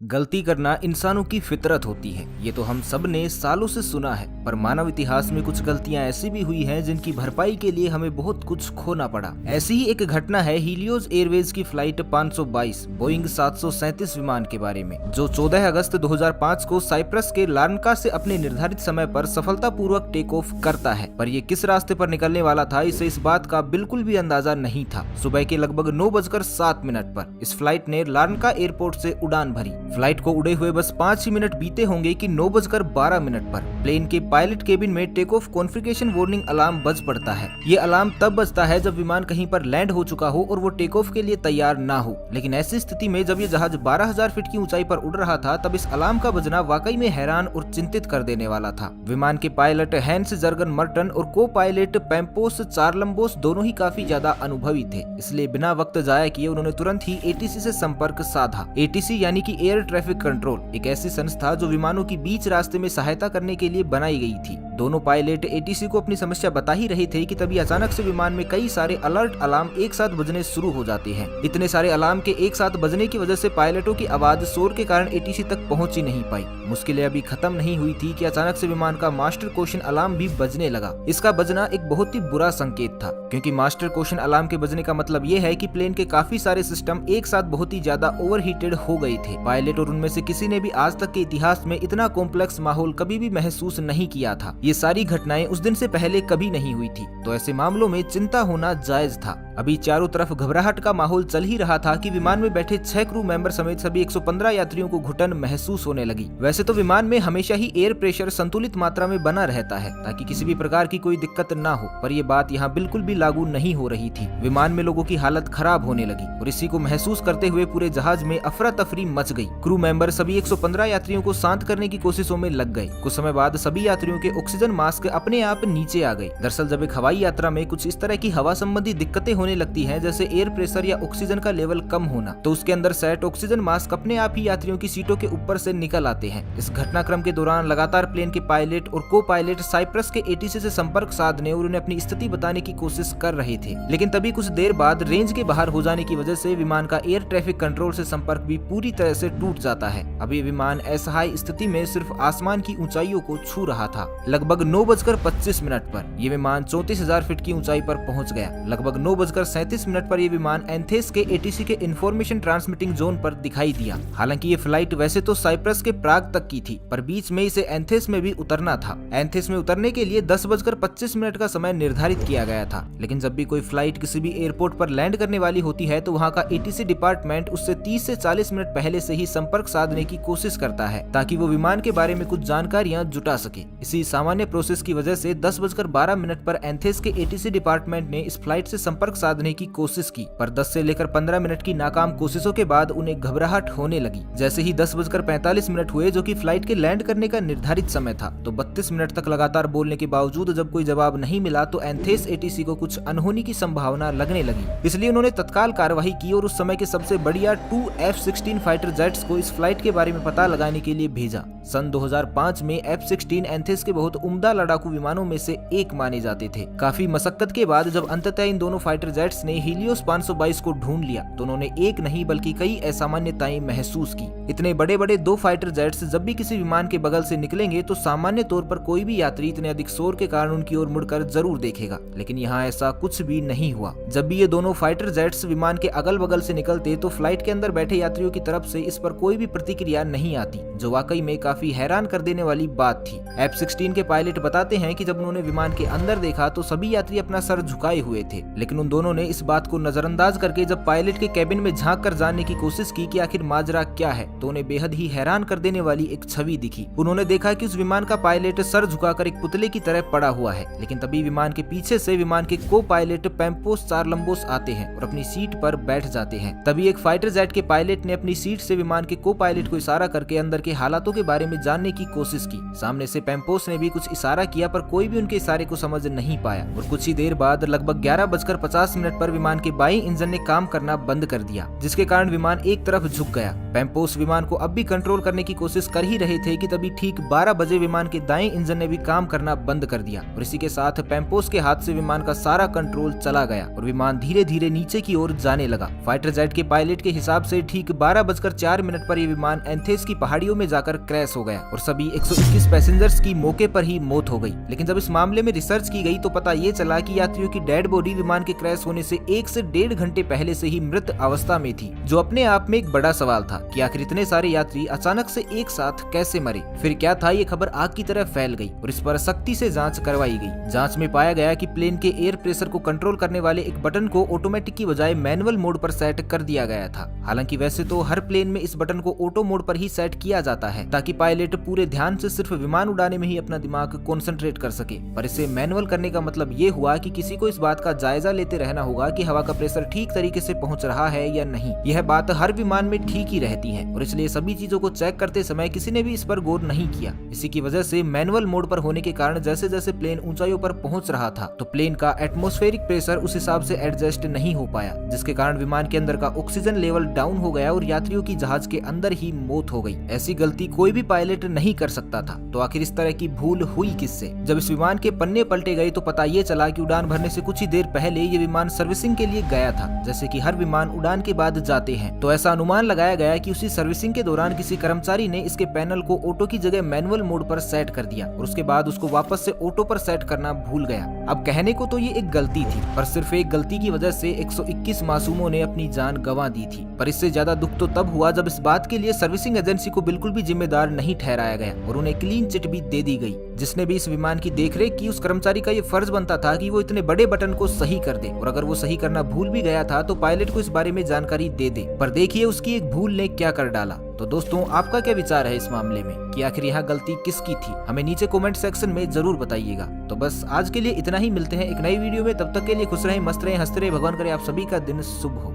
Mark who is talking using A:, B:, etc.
A: गलती करना इंसानों की फितरत होती है, ये तो हम सब ने सालों से सुना है। पर मानव इतिहास में कुछ गलतियां ऐसी भी हुई हैं जिनकी भरपाई के लिए हमें बहुत कुछ खोना पड़ा। ऐसी ही एक घटना है हीलियोज एयरवेज की फ्लाइट 522 बोइंग 737 विमान के बारे में, जो 14 अगस्त 2005 को साइप्रस के लार्नका से अपने निर्धारित समय पर सफलतापूर्वक टेक ऑफ करता है। पर ये किस रास्ते पर निकलने वाला था, इसे इस बात का बिल्कुल भी अंदाजा नहीं था। सुबह के लगभग 9:07 पर इस फ्लाइट ने लार्नका एयरपोर्ट से उड़ान भरी। फ्लाइट को उड़े हुए बस 5 ही मिनट बीते होंगे कि 9:12 पर प्लेन के पायलट केबिन में take off configuration warning alarm बज पड़ता है। ये अलार्म तब बजता है जब विमान कहीं पर लैंड हो चुका हो और वो टेक ऑफ के लिए तैयार ना हो। लेकिन ऐसी स्थिति में जब ये जहाज 12,000 फीट की ऊंचाई पर उड़ रहा था, तब इस अलार्म का बजना वाकई में हैरान और चिंतित कर देने वाला था। विमान के पायलट हैंस जर्गन मर्टन और को पायलट पैम्पोस चारलम्बोस दोनों ही काफी ज्यादा अनुभवी थे, इसलिए बिना वक्त जाया किए उन्होंने तुरंत ही एटीसी से संपर्क साधा। एटीसी यानी कि एयर ट्रैफिक कंट्रोल एक ऐसी संस्था जो विमानों की बीच रास्ते में सहायता करने के लिए बनाई गई थी। दोनों पायलट एटीसी को अपनी समस्या बता ही रहे थे कि तभी अचानक से विमान में कई सारे अलर्ट अलार्म एक साथ बजने शुरू हो जाते हैं। इतने सारे अलार्म के एक साथ बजने की वजह से पायलटों की आवाज शोर के कारण एटीसी तक पहुंच ही नहीं पाई। मुश्किलें अभी खत्म नहीं हुई थी कि अचानक से विमान का मास्टर क्वेश्चन अलार्म भी बजने लगा। इसका बजना एक बहुत ही बुरा संकेत था, क्योंकि मास्टर क्वेश्चन अलार्म के बजने का मतलब ये है कि प्लेन के काफी सारे सिस्टम एक साथ बहुत ही ज्यादा ओवरहीटेड हो गए थे। पायलट और उनमें से किसी ने भी आज तक के इतिहास में इतना कॉम्प्लेक्स माहौल कभी भी महसूस नहीं किया था। ये सारी घटनाएं उस दिन से पहले कभी नहीं हुई थी, तो ऐसे मामलों में चिंता होना जायज था। अभी चारों तरफ घबराहट का माहौल चल ही रहा था कि विमान में बैठे 6 क्रू मेंबर समेत सभी 115 यात्रियों को घुटन महसूस होने लगी। वैसे तो विमान में हमेशा ही एयर प्रेशर संतुलित मात्रा में बना रहता है ताकि किसी भी प्रकार की कोई दिक्कत ना हो, पर यह बात यहाँ बिल्कुल भी लागू नहीं हो रही थी। विमान में लोगों की हालत खराब होने लगी और इसी को महसूस करते हुए पूरे जहाज में अफरा तफरी मच गई। क्रू मेंबर सभी 115 यात्रियों को शांत करने की कोशिशों में लग गए। कुछ समय बाद सभी यात्रियों के ऑक्सीजन मास्क अपने आप नीचे आ गए। दरअसल जब एक हवाई यात्रा में कुछ इस तरह की हवा संबंधी दिक्कतें होने लगती हैं, जैसे एयर प्रेशर या ऑक्सीजन का लेवल कम होना, तो उसके अंदर सेट ऑक्सीजन मास्क अपने आप ही यात्रियों की सीटों के ऊपर से निकल आते हैं। इस घटनाक्रम के दौरान लगातार प्लेन के पायलट और को पायलट साइप्रस के एटीसी से संपर्क साधने और उन्हें अपनी स्थिति बताने की कोशिश कर रहे थे। लेकिन तभी कुछ देर बाद रेंज के बाहर हो जाने की वजह से विमान का एयर ट्रैफिक कंट्रोल से संपर्क भी पूरी तरह से टूट जाता है। अब ये विमान असहाय स्थिति में सिर्फ आसमान की ऊंचाइयों को छू रहा था। लगभग 9:25 पर यह विमान 34,000 फीट की ऊंचाई पर पहुंच गया। लगभग 9:37 पर यह विमान एंथेस के एटीसी के इंफॉर्मेशन ट्रांसमिटिंग जोन पर दिखाई दिया। हालांकि ये फ्लाइट वैसे तो साइप्रस के प्राग तक की थी, पर बीच में इसे एंथेस में भी उतरना था। एंथेस में उतरने के लिए 10:25 का समय निर्धारित किया गया था। लेकिन जब भी कोई फ्लाइट किसी भी एयरपोर्ट पर लैंड करने वाली होती है, तो वहाँ का एटीसी डिपार्टमेंट उससे 30 से 40 मिनट पहले से ही संपर्क साधने की कोशिश करता है, ताकि वो विमान के बारे में कुछ जानकारियां जुटा सके। इसी सामान्य प्रोसेस की वजह से 10:12 पर एंथेस के एटीसी डिपार्टमेंट ने इस फ्लाइट से संपर्क साधने की कोशिश की, पर 10 से लेकर 15 मिनट की नाकाम कोशिशों के बाद उन्हें घबराहट होने लगी। जैसे ही 10:45 हुए, जो कि फ्लाइट के लैंड करने का निर्धारित समय था, तो 32 मिनट तक लगातार बोलने के बावजूद जब कोई जवाब नहीं मिला, तो एंथेस एटीसी को कुछ अनहोनी की संभावना लगने लगी। इसलिए उन्होंने तत्काल कार्रवाई की और उस समय के सबसे बढ़िया 2 F-16 फाइटर जेट्स को इस फ्लाइट के बारे में पता लगाने के लिए भेजा। सन 2005 में F-16 एंथेस के बहुत उम्दा लड़ाकू विमानों में से एक माने जाते थे। काफी मशक्कत के बाद जब अंततः इन दोनों फाइटर जेट्स ने हीलियोस 522 को ढूंढ लिया, तो उन्होंने एक नहीं बल्कि कई असामान्यताएं महसूस की। इतने बड़े बड़े 2 फाइटर जेट्स जब भी किसी विमान के बगल से निकलेंगे, तो सामान्य तौर पर कोई भी यात्री इतने अधिक शोर के कारण उनकी ओर मुड़कर जरूर देखेगा। लेकिन यहाँ ऐसा कुछ भी नहीं हुआ। जब भी ये दोनों फाइटर जेट्स विमान के अगल बगल से निकलते, तो फ्लाइट के अंदर बैठे यात्रियों की तरफ से इस पर कोई भी प्रतिक्रिया नहीं आती, जो वाकई में काफी हैरान कर देने वाली बात थी। F-16 के पायलट बताते हैं कि जब उन्होंने विमान के अंदर देखा, तो सभी यात्री अपना सर झुकाए हुए थे। लेकिन उन दोनों ने इस बात को नजरअंदाज करके जब पायलट के केबिन में झांक कर जानने की कोशिश की कि आखिर माजरा क्या है, तो उन्हें बेहद ही हैरान कर देने वाली एक छवि दिखी। उन्होंने देखा कि उस विमान का पायलट सर झुकाकर एक पुतले की तरह पड़ा हुआ है। लेकिन तभी विमान के पीछे से विमान के को पायलट पैम्पोस चारलम्बोस आते हैं और अपनी सीट पर बैठ जाते हैं। तभी एक फाइटर जेट के पायलट ने अपनी सीट से विमान के को पायलट को इशारा करके अंदर के हालातों के बारे बारे में जानने की कोशिश की। सामने से पेम्पोस ने भी कुछ इशारा किया पर कोई भी उनके इशारे को समझ नहीं पाया और कुछ ही देर बाद लगभग 11:50 पर विमान के बाईं इंजन ने काम करना बंद कर दिया, जिसके कारण विमान एक तरफ झुक गया। पेम्पोस विमान को अब भी कंट्रोल करने की कोशिश कर ही रहे थे कि तभी ठीक 12 बजे विमान के दाएं इंजन ने भी काम करना बंद कर दिया और इसी के साथ पेम्पोस के हाथ से विमान का सारा कंट्रोल चला गया और विमान धीरे धीरे नीचे की ओर जाने लगा। फाइटर जेट के पायलट के हिसाब से ठीक 12:04 पर ये विमान एंथेस की पहाड़ियों में जाकर क्रैश हो गया और सभी 121 पैसेंजर्स की मौके पर ही मौत हो गई। लेकिन जब इस मामले में रिसर्च की गई तो पता ये चला कि यात्रियों की डेड बॉडी विमान के क्रैश होने से 1 से 1.5 घंटे पहले से ही मृत अवस्था में थी, जो अपने आप में एक बड़ा सवाल था कि आखिर इतने सारे यात्री अचानक से एक साथ कैसे मरे। फिर क्या था, ये खबर आग की तरह फैल गई और इस पर सख्ती से जांच करवाई गई। जांच में पाया गया कि प्लेन के एयर प्रेशर को कंट्रोल करने वाले एक बटन को ऑटोमेटिक की बजाय मैनुअल मोड पर सेट कर दिया गया था। हालांकि वैसे तो हर प्लेन में इस बटन को ऑटो मोड पर ही सेट किया जाता है ताकि पायलट पूरे ध्यान से सिर्फ विमान उड़ाने में ही अपना दिमाग कॉन्सेंट्रेट कर सके, पर इसे मैनुअल करने का मतलब ये हुआ कि किसी को इस बात का जायजा लेते रहना होगा कि हवा का प्रेशर ठीक तरीके से पहुंच रहा है या नहीं। यह बात हर विमान में ठीक ही रहती है और इसलिए सभी चीजों को चेक करते समय किसी ने भी इस पर गौर नहीं किया। इसी की वजह से मैनुअल मोड पर होने के कारण जैसे जैसे प्लेन ऊंचाइयों पर पहुंच रहा था तो प्लेन का एटमॉस्फेरिक प्रेशर उस हिसाब से एडजस्ट नहीं हो पाया, जिसके कारण विमान के अंदर का ऑक्सीजन लेवल डाउन हो गया और यात्रियों की जहाज के अंदर ही मौत हो गई। ऐसी गलती कोई भी पायलट नहीं कर सकता था, तो आखिर इस तरह की भूल हुई किससे? जब इस विमान के पन्ने पलटे गए तो पता ये चला कि उड़ान भरने से कुछ ही देर पहले ये विमान सर्विसिंग के लिए गया था, जैसे कि हर विमान उड़ान के बाद जाते हैं। तो ऐसा अनुमान लगाया गया कि उसी सर्विसिंग के दौरान किसी कर्मचारी ने इसके पैनल को ऑटो की जगह मैनुअल मोड पर सेट कर दिया और उसके बाद उसको वापस से ऑटो पर सेट करना भूल गया। अब कहने को तो ये एक गलती थी, पर सिर्फ एक गलती की वजह से 121 मासूमों ने अपनी जान गंवा दी थी। पर इससे ज्यादा दुख तो तब हुआ जब इस बात के लिए सर्विसिंग एजेंसी को बिल्कुल भी जिम्मेदार नहीं ठहराया गया और उन्हें क्लीन चिट भी दे दी गई। जिसने भी इस विमान की देखरेख की, उस कर्मचारी का ये फर्ज बनता था कि वो इतने बड़े बटन को सही कर दे और अगर वो सही करना भूल भी गया था तो पायलट को इस बारे में जानकारी दे दे। पर देखिए उसकी एक भूल ने क्या कर डाला। तो दोस्तों, आपका क्या विचार है इस मामले में कि आखिर यहाँ गलती किसकी थी? हमें नीचे कमेंट सेक्शन में जरूर बताइएगा। तो बस आज के लिए इतना ही, मिलते हैं एक नई वीडियो में। तब तक के लिए खुश रहें, मस्त रहें, हंसते रहें। भगवान करे आप सभी का दिन शुभ हो।